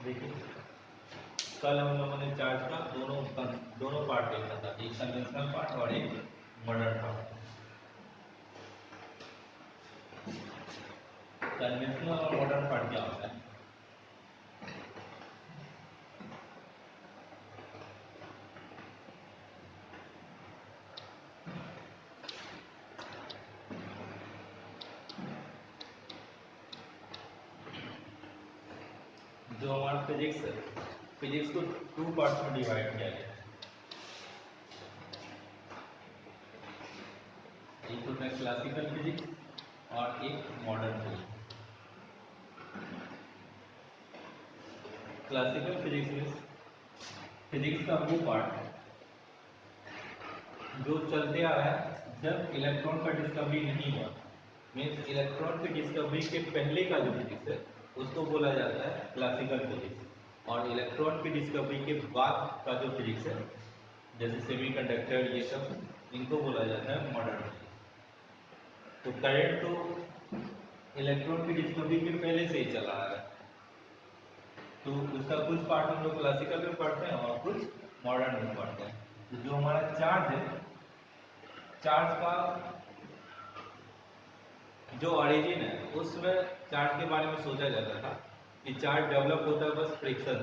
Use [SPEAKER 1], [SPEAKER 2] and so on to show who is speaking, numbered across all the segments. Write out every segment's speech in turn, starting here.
[SPEAKER 1] देखिए, कल हम लोगों ने चार्ज का दोनों पार्ट देखा था, एक कन्वेंशनल पार्ट और एक मॉडर्न पार्ट। कन्वेंशनल और मॉडर्न पार्ट क्या होता है? जो हमारा फिजिक्स है, फिजिक्स को 2 पार्ट्स में डिवाइड किया गया है। एक होता है क्लासिकल फिजिक्स और एक मॉडर्न फिजिक्स। क्लासिकल फिजिक्स में फिजिक्स का वो पार्ट जो चलते आ रहा है जब इलेक्ट्रॉन का डिस्कवरी नहीं हुआ, मीन्स इलेक्ट्रॉन की डिस्कवरी के पहले का जो फिजिक्स है उसको बोला जाता है क्लासिकल फिजिक्स, और इलेक्ट्रॉन की डिस्कवरी के बाद का जो फिजिक्स है जैसे सेमीकंडक्टर ये सब, इनको बोला जाता है मॉडर्न फिजिक्स। तो करंट तो इलेक्ट्रॉन की डिस्कवरी के पहले से ही चला आ रहा है, तो उसका कुछ पार्ट हम लोग क्लासिकल में पढ़ते हैं और कुछ मॉडर्न में पढ़ते हैं। तो जो हमारा चार्ज है, चार्ज का जो ऑरिजिन है उसमें चार्ज के बारे में सोचा जाता था कि चार्ज डेवलप होता है बस फ्रिक्शन,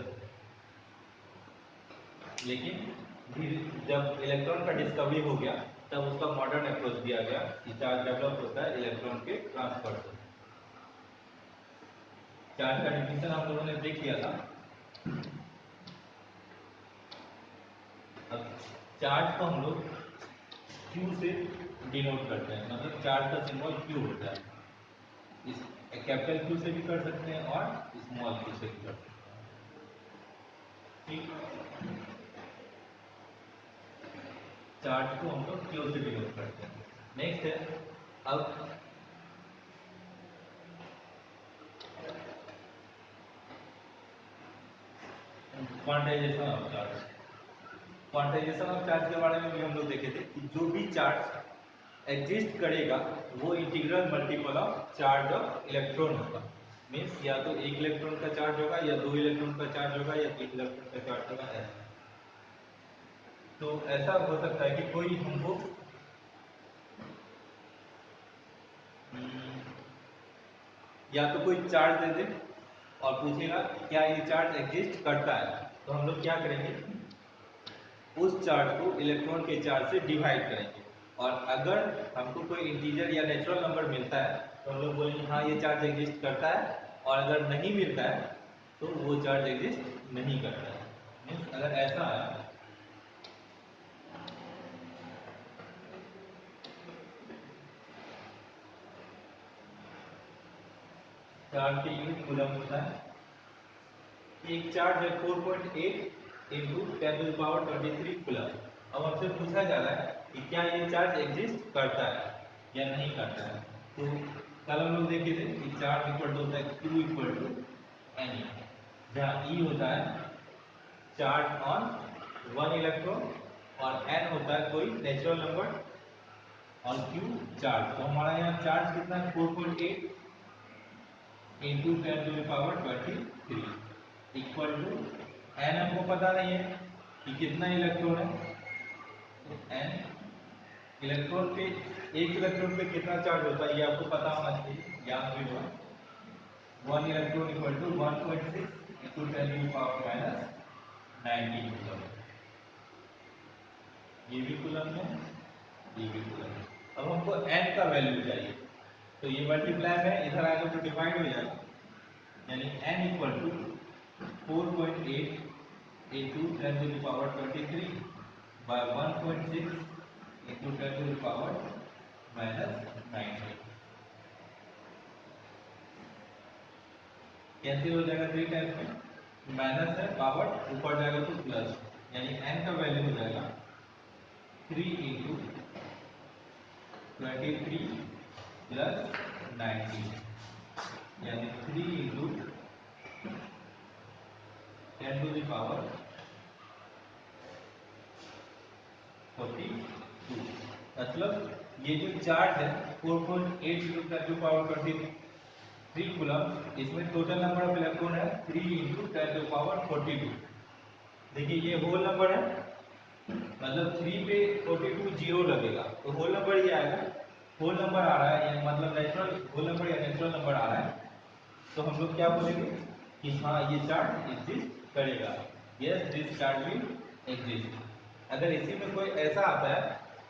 [SPEAKER 1] लेकिन जब इलेक्ट्रॉन का डिस्कवरी हो गया तब उसका मॉडर्न अप्रोच दिया गया कि चार्ज डेवलप होता है इलेक्ट्रॉन के ट्रांसफर से। चार्ज का डिफिनेशन हम लोगों ने देख लिया था। अब चार्ज को हम लोग Q से डिनोट करते हैं, मतलब चार्ज का सिंबल Q होता है। इस कैपिटल Q से भी कर सकते हैं और स्मॉल q से भी कर सकते हैं। ठीक, चार्ज को हम लोग Q से डिनोट करते हैं। नेक्स्ट है, अब quantization of charge. Quantization of charge के बारे में भी हम लोग देखे थे कि जो भी चार्ज एग्जिस्ट करेगा वो integral multiple of charge of electron होगा। मीन्स या तो 1 इलेक्ट्रॉन का चार्ज होगा, या 2 इलेक्ट्रॉन का चार्ज होगा, या 3 इलेक्ट्रॉन का चार्ज होगा, ऐसा। तो ऐसा हो सकता है कि कोई हमको या तो कोई चार्ज दे दे और पूछेगा क्या ये चार्ज एग्जिस्ट करता है, तो हम लोग क्या करेंगे, उस चार्ज को इलेक्ट्रॉन के चार्ज से डिवाइड करेंगे, और अगर हमको कोई इंटीजर या नेचुरल नंबर मिलता है तो हम लोग बोलेंगे हाँ ये चार्ज एग्जिस्ट करता है, और अगर नहीं मिलता है तो वो चार्ज एग्जिस्ट नहीं करता है। मीन्स अगर ऐसा है, चार्ज की यूनिट कूलम होता है, एक चार्ज है 4.8 इंटू 10⁻23 कूलम। अब हमसे पूछा जा रहा है कि क्या ये चार्ज एग्जिस्ट करता है या नहीं करता है। तो कल हम लोग देखे थे कि चार्ज इक्वल होता है Q इक्वल टू एन, जहाँ E होता है चार्ज ऑन 1 इलेक्ट्रॉन और n होता है कोई नेचुरल नंबर और Q चार्ज। तो हमारा यहाँ चार्ज कितना है 4.8 इंटू 10⁻23 इक्वल टू एन, हमको पता नहीं है कि कितना इलेक्ट्रॉन है, तो एन इलेक्ट्रॉन पे, एक इलेक्ट्रॉन पे कितना चार्ज होता है ये आपको पता होना चाहिए, याद भी हुआ 1 electron equal to 1.6 into 10⁻⁹ coulomb. ये भी कूलम है, ये भी कूलम है। अब हमको n का वैल्यू चाहिए, तो ये मल्टीप्लाई में इधर आगे तो डिवाइड हो जाएगा, यानी n equal to 4.8 into 10⁻23 by 1.6 into 10⁻⁻⁹। कैसे हो जाएगा 3 टाइम्स में, माइनस है पावर ऊपर जाएगा तो प्लस, यानी n का वैल्यू हो जाएगा 3 इंटू 23 प्लस 19, यानी 3 इंटू 10⁻42। मतलब ये जो चार्ज है 4.8 इंटू 10⁻23 3 कूलम, इसमें टोटल नंबर ऑफ इलेक्ट्रॉन है 3 × 10⁻42। देखिए ये होल नंबर है, मतलब 3 पे 42 जीरो लगेगा तो होल नंबर ही आएगा। होल नंबर आ रहा है या मतलब नेचुरल होल नंबर या नेचुरल नंबर आ रहा है, तो हम लोग क्या बोलेंगे कि हाँ ये चार्ज एग्जिस्ट करेगा, yes this charge will exist. अगर इसी में कोई ऐसा आता है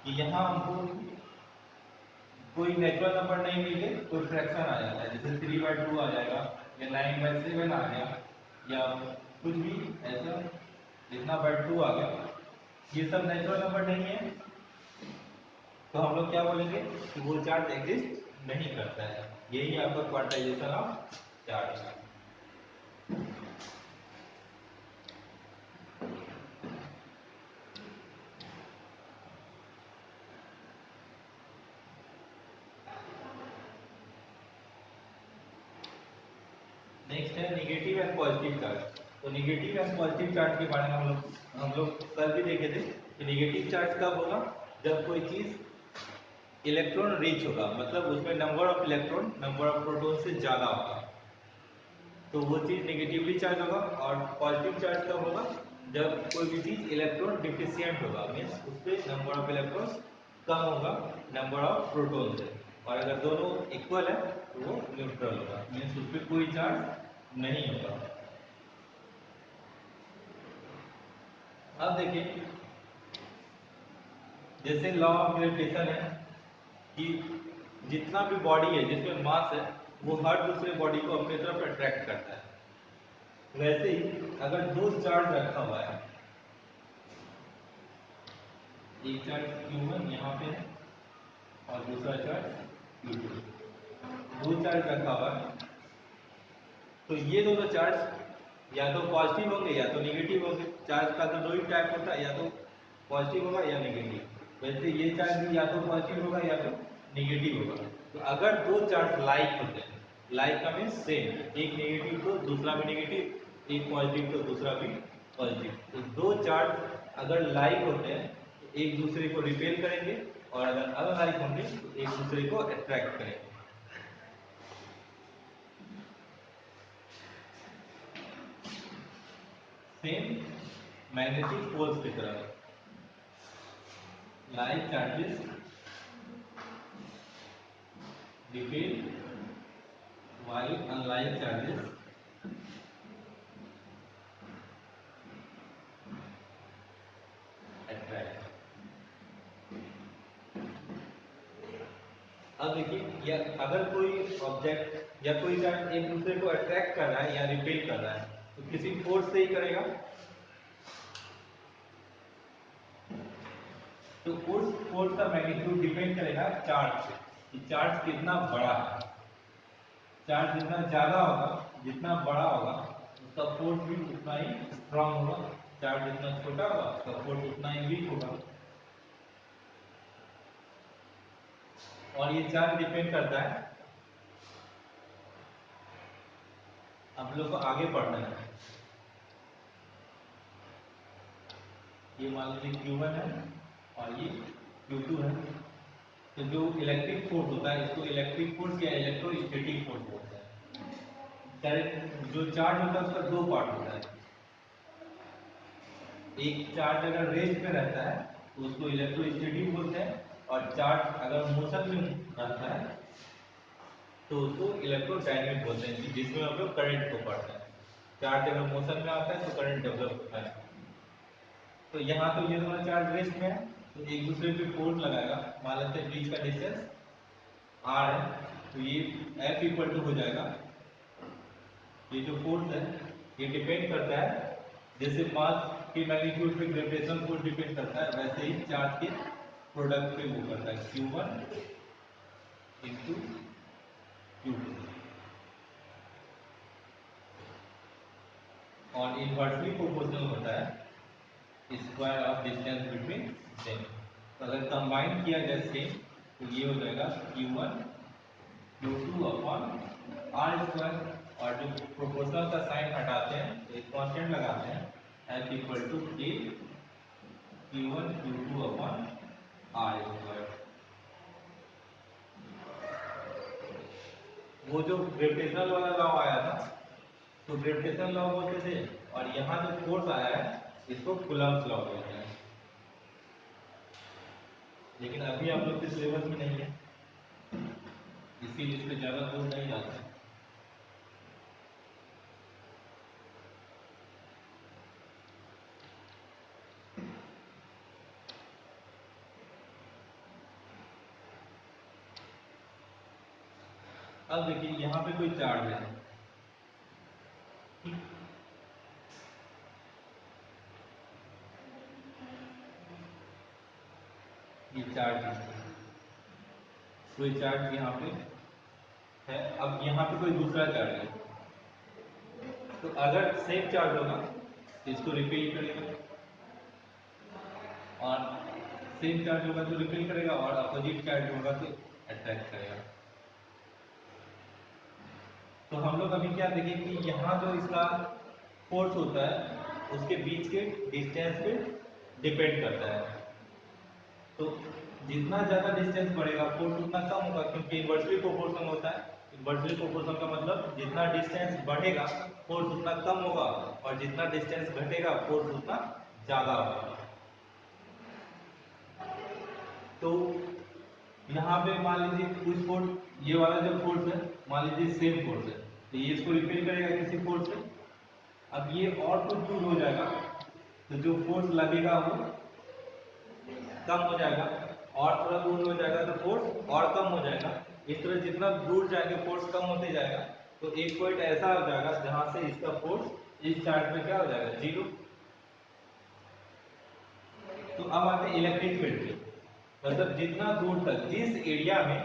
[SPEAKER 1] कि यहाँ हमको कोई नेचुरल नंबर नहीं मिले, कोई फ्रैक्शन आ जाता है, जैसे 3/2 आ जाएगा या 9/7 आ गया या कुछ भी ऐसा जितना बाय 2 आ गया, ये सब नेचुरल नंबर नहीं है, तो हम लोग क्या बोलेंगे कि वो चार्ज एग्जिस्ट नहीं करता है। यही आपका क्वांटाइजेशन ऑफ चार्ज है। नेक्स्ट है निगेटिव एंड पॉजिटिव चार्ज। तो निगेटिव एंड पॉजिटिव चार्ज के बारे में हम लोग कल भी देखे थे कि निगेटिव चार्ज कब होगा, जब कोई चीज इलेक्ट्रॉन रिच होगा, मतलब उसमें number of electron number of proton से ज़्यादा होगा, तो वो चीज़ नेगेटिवली चार्ज होगा। और पॉजिटिव चार्ज कब होगा, जब कोई भी चीज़ इलेक्ट्रॉन डिफिशियंट होगा, मीन्स उस पर नंबर ऑफ इलेक्ट्रॉन कम होगा नंबर ऑफ प्रोटॉन से, और अगर दोनों इक्वल है तो वो न्यूट्रल होगा, मीन्स उस पर कोई चार्ज नहीं होगा। अब देखिए जैसे लॉ ऑफ ग्रेविटेशन है कि जितना भी बॉडी है जिसमें मास है वो हर दूसरे बॉडी को अपनी तरफ अट्रैक्ट करता है, वैसे ही अगर दो चार्ज रखा हुआ है, एक चार्ज Q1 यहाँ पे है और दूसरा चार्ज Q2, दो चार्ज रखा हुआ है, तो ये दोनों चार्ज या तो पॉजिटिव होंगे या तो निगेटिव होंगे। चार्ज का तो दो ही टाइप होता है, या तो पॉजिटिव होगा या निगेटिव। वैसे ये चार्ज भी या तो पॉजिटिव होगा या तो निगेटिव होगा। तो अगर दो चार्ज लाइक होते हैं, लाइक का मीन्स सेम, एक नेगेटिव तो दूसरा भी नेगेटिव, एक पॉजिटिव तो दूसरा भी पॉजिटिव, तो दो चार्ज अगर लाइक होते हैं तो एक दूसरे को रिपेल करेंगे, और अगर अनलाइक होंगे तो एक दूसरे को अट्रैक्ट करेंगे। सेम मैग्नेटिक पोल्स की तरह, like charges repel while unlike charges attract। अब देखिए या अगर कोई ऑब्जेक्ट या कोई चार्ज एक दूसरे को अट्रैक्ट कर रहा है या रिपेल कर रहा है तो किसी फोर्स से ही करेगा, तो उस फोर्स का मैग्नीट्यूड डिपेंड करेगा चार्ज पे कि चार्ज कितना बड़ा है। चार्ज जितना ज्यादा होगा, जितना बड़ा होगा, उसका फोर्स भी उतना ही स्ट्रांग होगा। चार्ज जितना छोटा होगा उसका फोर्स उतना ही वीक होगा। और ये चार्ज डिपेंड करता है, हम लोग को आगे पढ़ना है। ये मान लीजिए Q1 है और ये Q2 है, तो जो इलेक्ट्रिक फोर्स होता है इसको इलेक्ट्रिक फोर्स या इलेक्ट्रोस्टैटिक फोर्स बोलते हैं। जो चार्ज होता है उसका दो पार्ट होता है, एक चार्ज अगर रेस्ट में रहता है तो उसको इलेक्ट्रोस्टैटिक बोलते हैं, और चार्ज अगर मोशन में रहता है तो उसको इलेक्ट्रोडायनेमिक बोलते हैं, जिसमें हम लोग करंट को पढ़ते हैं। चार्ज अगर मोशन में आता है तो करंट डेवलप होता है। तो यहाँ तो ये दोनों चार्ज रेस्ट में है, तो एक दूसरे पे फोर्स लगाएगा, मान लेते हैं बीच का डिस्टेंस r है, तो ये F इक्वल टू हो जाएगा, ये जो फोर्स है ये डिपेंड करता है, जैसे मास के मैग्नीट्यूड पे ग्रेविटेशन फोर्स डिपेंड करता है, वैसे ही चार्ज के प्रोडक्ट पे वो करता है, Q1 इंटू Q2, और इनवर्सली प्रोपोर्शनल होता है square of distance between them. तो अगर कंबाइन किया जाए सेम तो ये हो जाएगा Q1 Q2 upon R square, और जो प्रोपोर्शनल का साइन हटाते हैं तो एक कांस्टेंट लगाते हैं F equal to K Q1 Q2 upon R square. वो जो ग्रेविटेशनल वाला लॉ आया था, तो ग्रेविटेशनल लॉ बोलते थे, और यहाँ जो फोर्स आया है इसको कूलम्ब्स लॉ बोलते हैं। लेकिन अभी आप लोग के सिलेबस में नहीं है, इसीलिए इस पर ज़्यादा दूर नहीं जाता है। अब देखिए यहाँ पे कोई चार्ज है, ये चार्ज है, कोई चार्ज यहाँ पे है। अब यहाँ पे कोई दूसरा चार्ज है, तो अगर सेम चार्ज होगा तो इसको रिपेल करेगा, और सेम चार्ज होगा तो रिपेल करेगा, और अपोजिट चार्ज होगा तो अट्रैक्ट करेगा। तो हम लोग अभी क्या देखें कि यहाँ जो इसका फोर्स होता है उसके बीच के डिस्टेंस पे डिपेंड करता है। तो जितना ज़्यादा डिस्टेंस बढ़ेगा फोर्स उतना कम होगा, क्योंकि इन्वर्सली प्रोपोर्शनल होता है। इन्वर्सली प्रोपोर्शनल का मतलब जितना डिस्टेंस बढ़ेगा फोर्स उतना कम होगा, और जितना डिस्टेंस घटेगा फोर्स उतना ज़्यादा होगा। तो यहाँ पे मान लीजिए कुछ फोर्स, ये वाला जो फोर्स है मान लीजिए सेम फोर्स है, तो ये इसको रिपेल करेगा किसी फोर्स से। अब ये और कुछ दूर हो जाएगा तो जो फोर्स लगेगा वो कम हो जाएगा, और थोड़ा दूर हो जाएगा तो फोर्स और कम हो जाएगा। इस तरह जितना दूर जाएंगे फोर्स कम होते जाएगा। तो एक पॉइंट ऐसा हो जाएगा जहां से इसका फोर्स इस चार्ज पे क्या हो जाएगा, जीरो। तो अब आते हैं इलेक्ट्रिक फील्ड पे, मतलब जितना दूर तक जिस एरिया में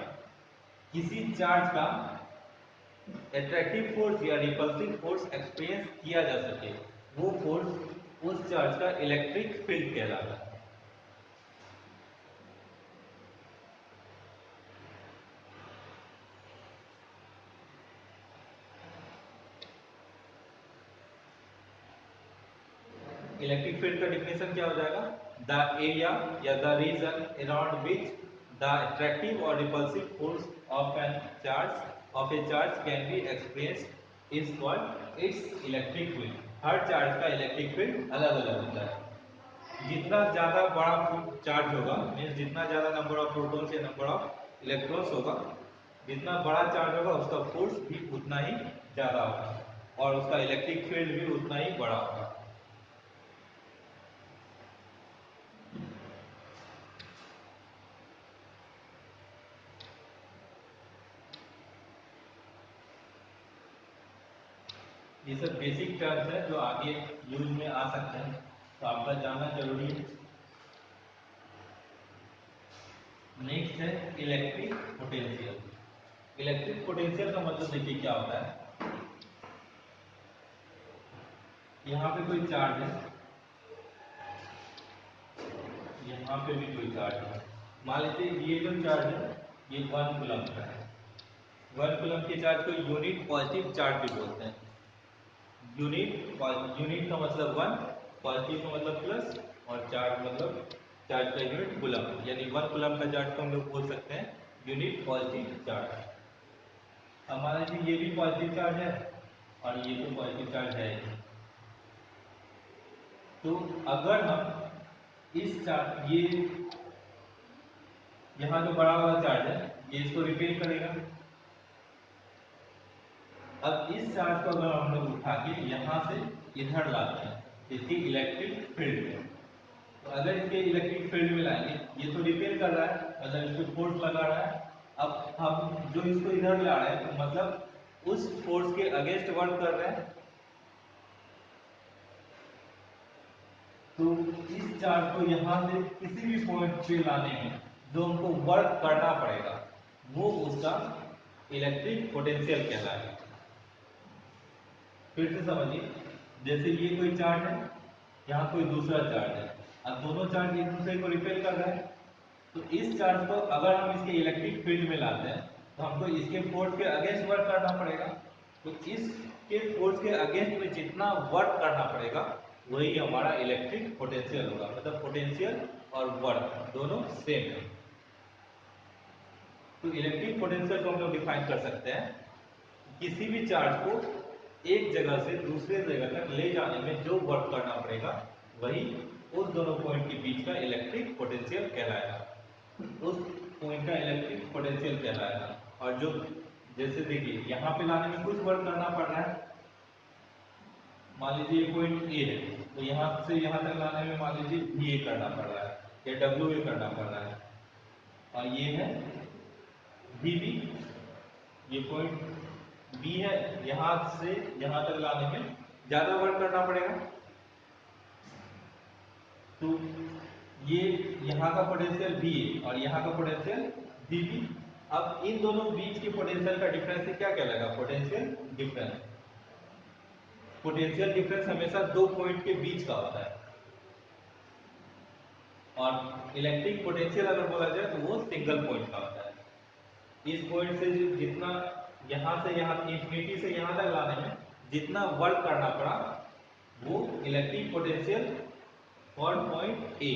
[SPEAKER 1] किसी चार्ज का एट्रैक्टिव फोर्स या रिपल्सिव फोर्स एक्सपीरियंस किया जा सके, वो फोर्स उस चार्ज का इलेक्ट्रिक फील्ड कहलाता है। इलेक्ट्रिक फील्ड का डिफिनेशन क्या हो जाएगा, द एरिया या the region around which the attractive और repulsive force of an charge of a charge can be experienced is called its electric field. हर चार्ज का इलेक्ट्रिक फील्ड अलग अलग होता है। जितना ज्यादा बड़ा चार्ज होगा, मीन्स जितना ज्यादा नंबर ऑफ प्रोटॉन्स या नंबर ऑफ इलेक्ट्रॉन्स होगा, जितना बड़ा चार्ज होगा उसका फोर्स भी उतना ही ज्यादा होगा, और उसका इलेक्ट्रिक फील्ड भी उतना ही बड़ा होगा। ये सब बेसिक टर्म्स है जो आगे यूज में आ सकते हैं, तो आपका जानना जरूरी है। नेक्स्ट है इलेक्ट्रिक पोटेंशियल। इलेक्ट्रिक पोटेंशियल का मतलब देखिए क्या होता है। यहाँ पे कोई चार्ज है, यहाँ पे भी कोई चार्ज है। मान लीजिए ये जो चार्ज है ये 1 कूलम्ब का है। 1 कूलम्ब के चार्ज को यूनिट पॉजिटिव चार्ज भी बोलते हैं। यूनिट का मतलब 1, पॉजिटिव का मतलब प्लस, और चार्ज मतलब चार्ज का यूनिट कूलम्ब, यानी 1 कूलम्ब का चार्ज को हम लोग बोल सकते हैं यूनिट पॉजिटिव चार्ज। हमारा जी ये भी पॉजिटिव चार्ज है और ये तो पॉजिटिव चार्ज है। तो अगर हम इस चार्ज, ये यहाँ जो बड़ा वाला चार्ज है ये इसको रिपेल करेगा। अब इस चार्ज को अगर हम लोग उठा के यहाँ से इधर लाते हैं इसकी इलेक्ट्रिक फील्ड में, तो अगर इसके इलेक्ट्रिक फील्ड में लाएंगे, ये तो रिपेल कर रहा है मतलब इसको फोर्स लगा रहा है। अब हम जो इसको इधर ला रहे हैं तो मतलब उस फोर्स के अगेंस्ट वर्क कर रहे हैं। तो इस चार्ज को यहाँ से किसी भी पॉइंट पे लाने में जो हमको वर्क करना पड़ेगा वो उसका इलेक्ट्रिक पोटेंशियल कहलाएगा। फिर से समझिए, जैसे ये कोई चार्ज है, यहाँ कोई दूसरा चार्ज है, अब दोनों चार्ज एक दूसरे को रिपेल कर रहे हैं। तो इस चार्ज को अगर हम इसके इलेक्ट्रिक फील्ड में लाते हैं तो हमको इसके फोर्स के अगेंस्ट वर्क करना पड़ेगा। तो इसके फोर्स के अगेंस्ट में जितना वर्क करना पड़ेगा वही हमारा इलेक्ट्रिक पोटेंशियल होगा। मतलब पोटेंशियल और वर्क दोनों सेम है। तो इलेक्ट्रिक पोटेंशियल को हम लोग डिफाइन कर सकते हैं किसी भी चार्ज को एक जगह से दूसरे जगह तक ले जाने में जो वर्क करना पड़ेगा वही उस दोनों पॉइंट के बीच का इलेक्ट्रिक पोटेंशियल कहलाएगा। उस पॉइंट का इलेक्ट्रिक पोटेंशियल कहलाएगा। और जो जैसे देखिए यहाँ पे लाने में कुछ वर्क करना पड़ रहा है, मान लीजिए पॉइंट ए है तो यहाँ से यहाँ तक लाने में मान लीजिए भी ए करना पड़ रहा है या डब्ल्यू ए करना पड़ रहा है, और ये है बी बी, ये पॉइंट बी है, यहाँ से यहाँ तक लाने में ज्यादा वर्क करना पड़ेगा। तो ये यहाँ का पोटेंशियल बी ए और यहाँ का पोटेंशियल बी बी। अब इन दोनों बीच के पोटेंशियल का डिफरेंस क्या कहलाएगा? Potential difference. पोटेंशियल डिफरेंस हमेशा दो पॉइंट के बीच का होता है, और इलेक्ट्रिक पोटेंशियल अगर बोला जाए तो वो सिंगल पॉइंट का होता है। इस पॉइंट से जितना यहाँ से यहाँ इंफिनिटी से यहाँ तक लाने में जितना वर्क करना पड़ा वो electric potential for point A,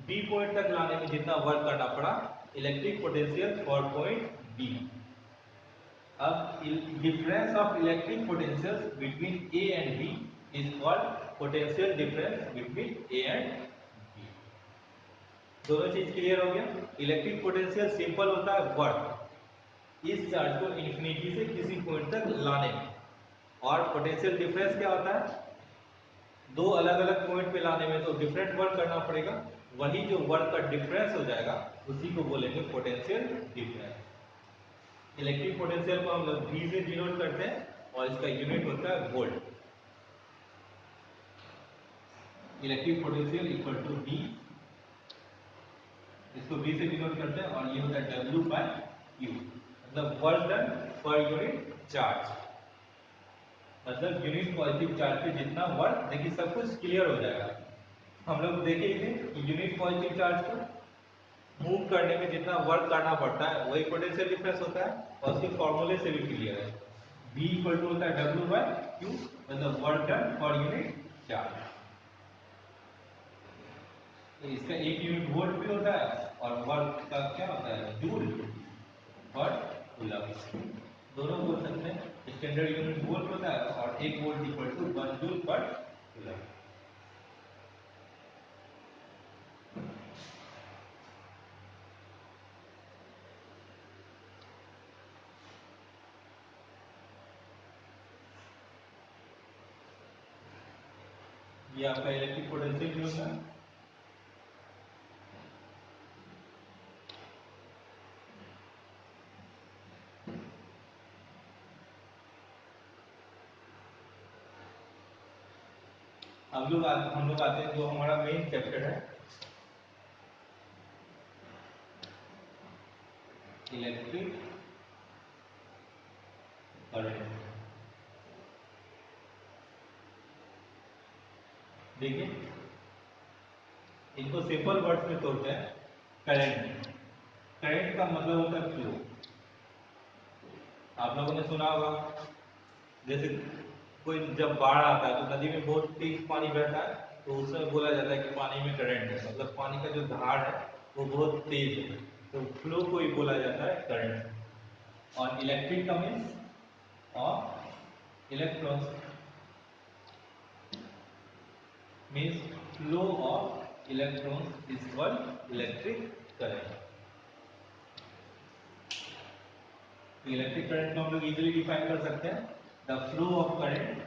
[SPEAKER 1] B point तक लाने में जितना वर्क करना पड़ा electric potential for point B. अब difference of electric potentials between A and B is called potential difference between A and B. दोनों चीज क्लियर हो गया? इलेक्ट्रिक पोटेंशियल सिंपल होता है वर्क इस चार्ज को इंफिनिटी से किसी पॉइंट तक लाने में, और पोटेंशियल डिफरेंस क्या होता है? दो अलग अलग पॉइंट पे लाने में तो डिफरेंट वर्क करना पड़ेगा, वही जो वर्क का डिफरेंस हो जाएगा उसी को बोलेंगे पोटेंशियल डिफरेंस। इलेक्ट्रिक पोटेंशियल को हम लोग V से डिनोट करते हैं और इसका यूनिट होता है volt. Electric potential equal to V, इसको V से डिनोट करते हैं, और ये होता है W बाय U, मतलब work done per unit charge, मतलब यूनिट पॉजिटिव चार्ज पे जितना वर्क। देखिए सब कुछ क्लियर हो जाएगा। हम लोग देखेंगे कि यूनिट पॉजिटिव चार्ज को मूव करने में जितना वर्क करना पड़ता है वही पोटेंशियल डिफरेंस होता है, और उसके फॉर्मूले से भी क्लियर है। V इक्वल टू होता है W बाय Q, मतलब work done per unit charge. तो इसका एक यूनिट वोल्ट भी होता है और वर्क का क्या होता है? Joule per coulomb. दोनों बोल सकते हैं। स्टैंडर्ड यूनिट वोल्ट होता है और एक volt equal to 1 joule per coulomb. ये आपका इलेक्ट्रिक पोटेंशियल भी होता है। हम लोग आते हैं जो हमारा मेन चैप्टर है इलेक्ट्रिक करंट। देखिए इनको सिंपल वर्ड्स में तोड़ते हैं। करंट, करंट का मतलब होता है फ्लो। आप लोगों ने सुना होगा जैसे कोई जब बाढ़ आता है तो नदी में बहुत तेज पानी बहता है तो उसमें बोला जाता है कि पानी में करंट है, मतलब पानी का जो धार है वो बहुत तेज है, तो फ्लो को ही बोला जाता है करंट। और इलेक्ट्रिक का means of electrons means flow of electrons is called electric current। तो इलेक्ट्रिक करंट को हम लोग इजीली डिफाइन कर सकते हैं। The flow of current,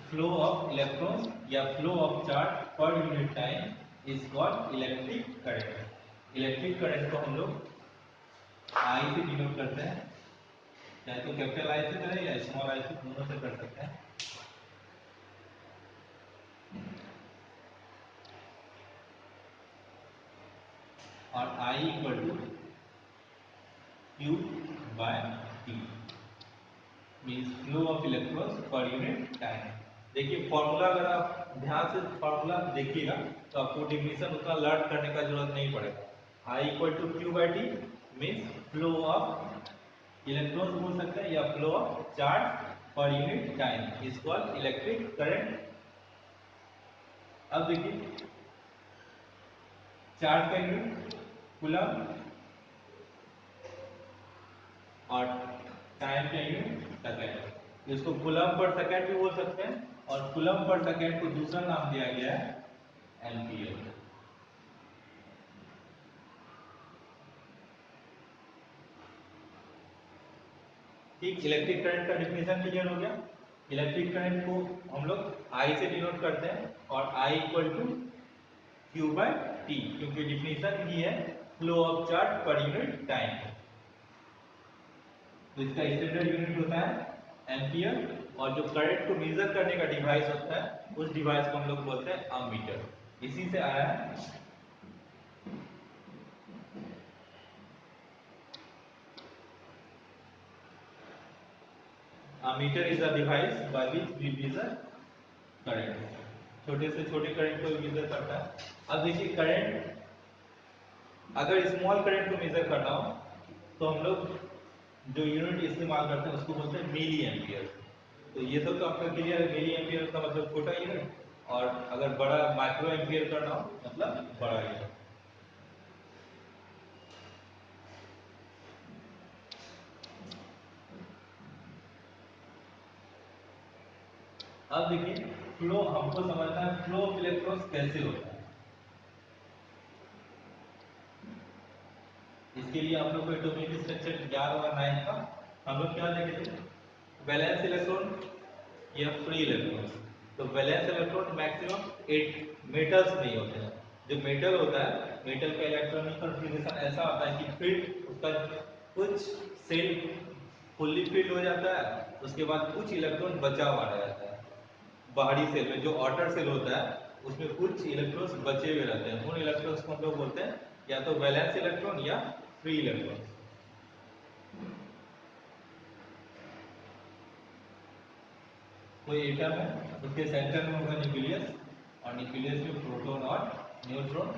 [SPEAKER 1] flow of electrons या flow of charge per unit time is called electric current. Electric current को हम लोग आई से डिनोट करते हैं, चाहे तो कैपिटल आई से करें या स्मॉल आई से, दोनों से कर सकते हैं। और I equal to Q by T means flow of electrons per unit time. देखिए फॉर्मूला अगर आप ध्यान से फॉर्मूला देखिएगा तो आपको डिफिनेशन उतना लर्न करने का जरूरत नहीं पड़ेगा। I equal to Q by T means flow of electrons बोल सकते हैं या flow of charge per unit time is called electric current. अब देखिए चार्ज का यूनिट कूलम और टाइम का यूनिट सेकेंड। इसको कूलम पर सेकेंड भी बोल सकते हैं और कूलम पर सेकेंड को दूसरा नाम दिया गया है एम्पियर। ठीक, इलेक्ट्रिक करंट का डिफिनेशन क्लियर हो गया। इलेक्ट्रिक करंट को हम लोग आई से डिनोट करते हैं और I equal to Q by T, क्योंकि डिफिनेशन ही है flow of charge per unit time. तो इसका स्टैंडर्ड यूनिट होता है एम्पियर और जो करंट को मेजर करने का डिवाइस होता है उस डिवाइस को हम लोग बोलते हैं अमीटर। इसी से आया है ammeter is a device by which we measure current। छोटे से छोटे करंट को मेजर करता है। अब देखिए करंट, अगर स्मॉल करंट को मेजर करना हो तो हम लोग जो यूनिट इस्तेमाल करते हैं उसको बोलते हैं मिली एम्पियर। तो ये सब तो आपका क्लियर है, मिली एम्पियर का मतलब छोटा यूनिट, और अगर बड़ा माइक्रो एम्पियर करना हो मतलब बड़ा यूनिट। अब देखिए फ्लो, हमको समझना है फ्लो ऑफ इलेक्ट्रॉन्स कैसे होता है। इसके लिए आप लोग को एटॉमिक स्ट्रक्चर याद होगा 9 का। हम लोग क्या देखे थे, वैलेंस इलेक्ट्रॉन या फ्री इलेक्ट्रॉन। तो वैलेंस इलेक्ट्रॉन मैक्सिमम 8 मेटल्स नहीं होते हैं। जो मेटल होता है, मेटल का इलेक्ट्रॉनिक कॉन्फ़िगरेशन ऐसा होता है कि फिर उसका कुछ सेल फुल्ली फिल्ड हो जाता है, उसके बाद कुछ इलेक्ट्रॉन बचा हुआ रह जाता है। बाहरी सेल में जो आउटर सेल होता है उसमें कुछ इलेक्ट्रॉन्स बचे हुए रहते हैं। उन इलेक्ट्रॉन्स को हम लोग बोलते हैं या तो वैलेंस इलेक्ट्रॉन या फ्री इलेक्ट्रॉन। कोई एटम है, उसके सेंटर में होगा न्यूक्लियस और न्यूक्लियस में प्रोटॉन और न्यूट्रॉन।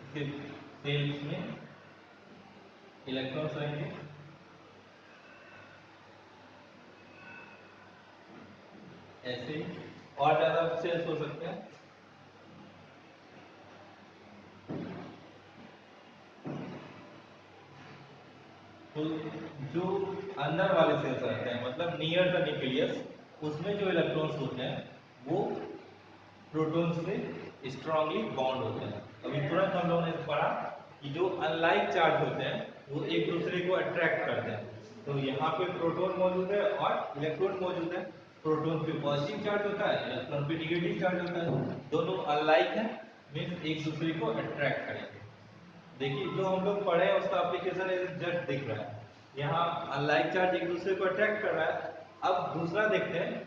[SPEAKER 1] इसके सेल्स में इलेक्ट्रॉन्स रहेंगे। ऐसे ही और ज्यादा सेल्स हो सकते हैं। तो जो अंदर वाले सेल्स रहते हैं मतलब नियर द न्यूक्लियस, उसमें जो इलेक्ट्रॉन्स होते हैं वो प्रोटॉन से स्ट्रांगली बॉन्ड होते हैं। अभी तुरंत हम लोगों ने पढ़ा कि जो अनलाइक चार्ज होते हैं वो एक दूसरे को अट्रैक्ट करते हैं। तो यहाँ पे प्रोटॉन मौजूद है और इलेक्ट्रॉन मौजूद है। प्रोटॉन पे पॉजिटिव चार्ज होता है, इलेक्ट्रॉन पे निगेटिव चार्ज होता है। दोनों अनलाइक है, मीन्स एक दूसरे को अट्रैक्ट करेंगे। देखिए जो हम लोग पढ़े हैं उसका एप्लीकेशन जस्ट दिख रहा है। यहाँ अनलाइक चार्ज एक दूसरे को अट्रैक्ट कर रहा है। अब दूसरा देखते हैं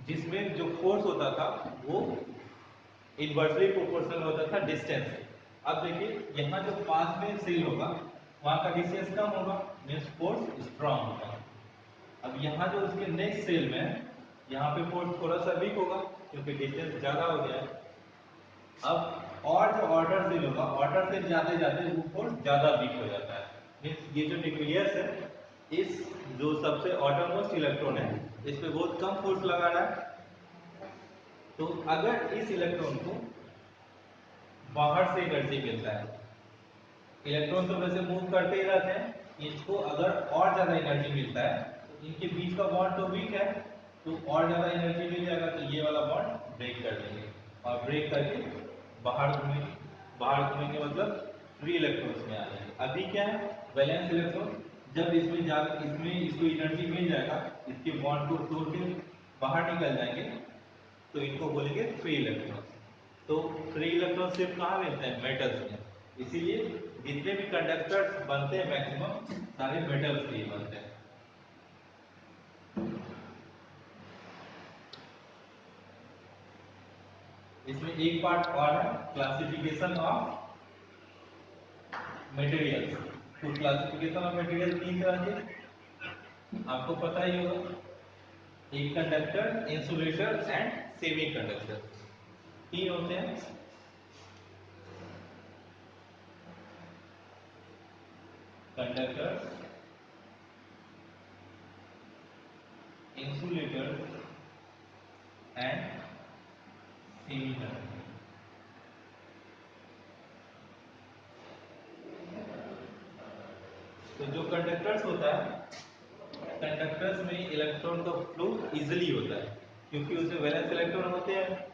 [SPEAKER 1] जिसमें जो फोर्स होता था वो इनवर्सली प्रोपोर्शनल होता था डिस्टेंस से। अब देखिए यहाँ जो पास में सेल होगा वहाँ का डिस्टेंस कम होगा, मीन्स फोर्स स्ट्रांग होगा। अब यहाँ जो उसके नेक्स्ट सेल में है यहाँ पे फोर्स थोड़ा सा वीक होगा क्योंकि डिस्टेंस ज़्यादा हो गया है। अब और जो ऑर्डर सेल होगा, ऑर्डर सेल जाते जाते वो फोर्स ज़्यादा वीक हो जाता है। मीन्स ये जो न्यूक्लियस है इस जो सबसे ऑर्डर मोस्ट इलेक्ट्रॉन है इस पे बहुत कम फोर्स लगा रहा है। तो अगर इस इलेक्ट्रॉन को बाहर से एनर्जी मिलता है, इलेक्ट्रॉन तो वैसे मूव करते ही रहते हैं, इसको अगर और ज्यादा एनर्जी मिलता है तो इनके बीच का बॉन्ड तो वीक है, तो और ज्यादा एनर्जी मिल जाएगा तो ये वाला बॉन्ड ब्रेक कर देंगे और ब्रेक करके बाहर घूमेंगे। बाहर घूमेंगे मतलब फ्री इलेक्ट्रॉन्स में आ जाएंगे। अभी क्या है, वैलेंस इलेक्ट्रॉन जब इसमें ज्यादा इसमें इसको एनर्जी मिल जाएगा, इसके बॉन्ड को तोड़ के बाहर निकल जाएंगे, तो इनको बोलेंगे फ्री इलेक्ट्रॉन। तो फ्री इलेक्ट्रॉन सिर्फ कहाँ मिलते हैं, मेटल्स में। इसीलिए जितने भी कंडक्टर्स बनते हैं मैक्सिमम सारे मेटल्स के ही बनते हैं। इसमें एक पार्ट और है, क्लासिफिकेशन ऑफ मटेरियल्स। तो क्लासिफिकेशन ऑफ मटेरियल 3 तरह के आपको पता ही होगा, एक conductor, insulator and semi conductor. 3 होते हैं। Conductor, insulator and semi conductor. तो जो कंडक्टर्स होता है, कंडक्टर्स में इलेक्ट्रॉन का फ्लो इजीली होता है क्योंकि उसमें वैलेंस इलेक्ट्रॉन होते हैं।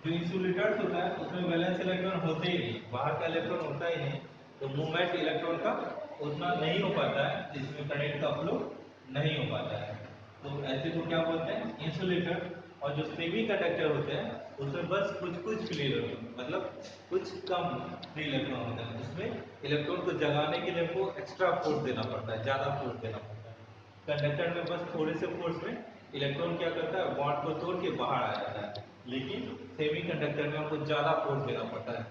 [SPEAKER 1] जो इंसुलेटर्स होता है उसमें वैलेंस इलेक्ट्रॉन होते ही नहीं, बाहर का इलेक्ट्रॉन होता ही नहीं, तो मूवमेंट इलेक्ट्रॉन का उतना नहीं हो पाता है, जिसमें करंट का फ्लो नहीं हो पाता है। तो ऐसे को क्या बोलते हैं, इंसुलेटर। और जो सेमी कंडक्टर होते हैं उसमें बस कुछ फ्री इलेक्ट्रॉन, मतलब कुछ कम फ्री इलेक्ट्रॉन होता है, उसमें इलेक्ट्रॉन को जगाने के लिए हमको एक्स्ट्रा फोर्स देना पड़ता है, ज्यादा फोर्स देना पड़ता है। कंडक्टर में बस थोड़े से फोर्स में इलेक्ट्रॉन क्या करता है, बॉन्ड को तोड़ के बाहर आ जाता है, लेकिन सेमी कंडक्टर में हमको ज्यादा फोर्स देना पड़ता है,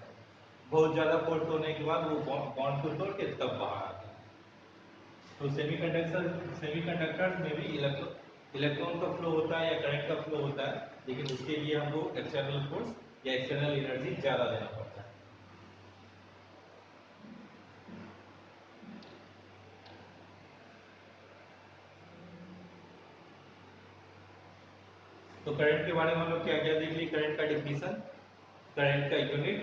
[SPEAKER 1] बहुत ज्यादा फोर्स होने के बाद वो बॉन्ड को तोड़ के तब बाहर आता है। तो सेमीकंडक्टर्स में भी इलेक्ट्रॉन का फ्लो होता है या करंट का फ्लो होता है, लेकिन उसके लिए हमको एक्सटर्नल फोर्स या एक्सटर्नल एनर्जी ज्यादा देना पड़ता है। तो करंट के बारे में हम लोग क्या क्या देख लिए, करंट का डिफिनेशन, करंट का यूनिट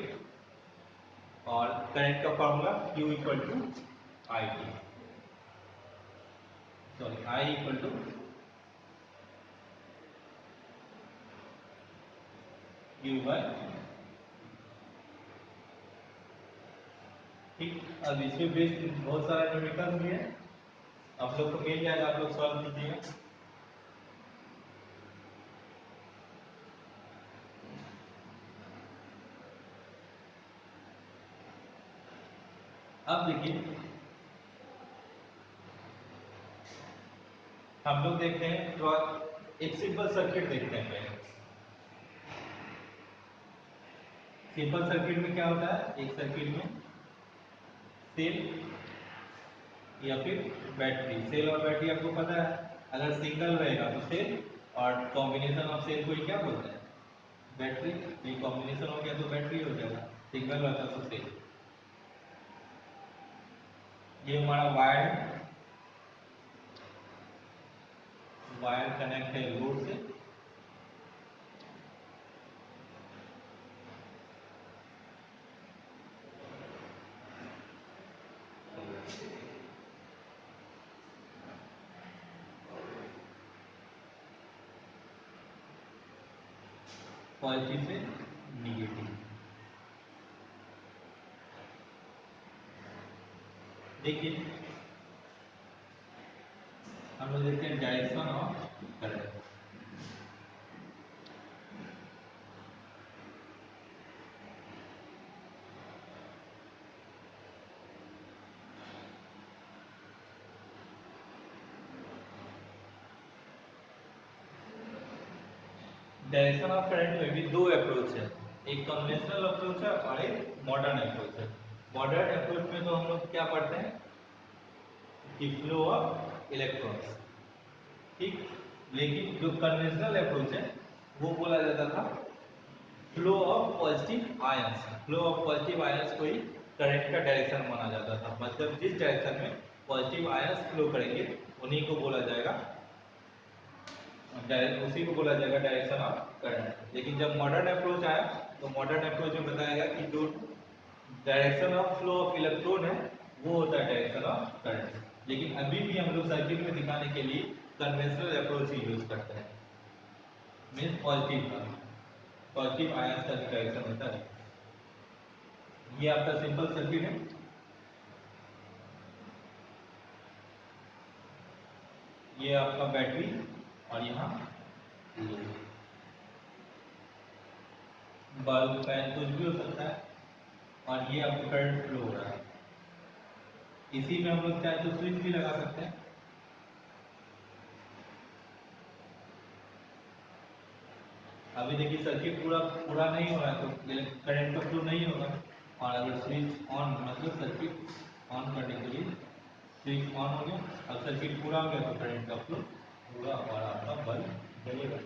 [SPEAKER 1] और करंट का formula Q equal to I T, sorry I equal to Q by. ठीक, अब इसमें बेस्ड बहुत सारे न्यूमेरिकल्स भी है, आप लोग को मिल जाएगा, आप लोग सॉल्व कीजिएगा। अब देखिए हम लोग देखते हैं तो एक सिंपल सर्किट देखते हैं पहले। सिंपल सर्किट में क्या होता है, एक सर्किट में सेल या फिर बैटरी, सेल और बैटरी आपको पता है, अगर सिंगल रहेगा तो सेल और कॉम्बिनेशन ऑफ सेल को ही क्या बोलते हैं, बैटरी। ये कॉम्बिनेशन हो गया तो बैटरी हो जाएगा, सिंगल रहता तो सेल। ये हमारा वायर कनेक्ट है लोड से, पॉजिटिव से निगेटिव। देखिए हम लोग देखते हैं direction of current. Direction of current में भी दो अप्रोच है, एक कन्वेंशनल अप्रोच है और एक मॉडर्न अप्रोच है। मॉडर्न अप्रोच में तो हम लोग क्या पढ़ते हैं कि फ्लो ऑफ इलेक्ट्रॉन्स, ठीक, लेकिन जो कन्वेंशनल अप्रोच है वो बोला जाता था flow of positive ions. Flow of positive ions को ही करंट का डायरेक्शन माना जाता था, मतलब जिस डायरेक्शन में पॉजिटिव आयंस फ्लो करेंगे उन्हीं को बोला जाएगा, उसी को बोला जाएगा डायरेक्शन ऑफ करंट। लेकिन जब मॉडर्न अप्रोच आया तो मॉडर्न अप्रोच में बताया गया कि जो direction of flow of electron है वो होता है डायरेक्शन ऑफ करंट। लेकिन अभी भी हम लोग सर्किट में दिखाने के लिए कन्वेंशनल अप्रोच ही यूज करते हैं, मीन्स पॉजिटिव आयंस का डायरेक्शन होता है। ये आपका सिंपल सर्किट है, ये आपका बैटरी और यहाँ बल्ब फैन कुछ भी हो सकता है, और ये आपका करंट फ्लो हो रहा है। इसी में हम लोग चाहे तो स्विच भी लगा सकते हैं। अभी देखिए सर्किट पूरा नहीं हो रहा है तो करंट का फ्लो नहीं होगा, और अगर स्विच ऑन, मतलब सर्किट ऑन करने के लिए स्विच ऑन हो गया, अब सर्किट पूरा हो गया तो करंट का फ्लो पूरा, और आपका बल्ब जलेगा।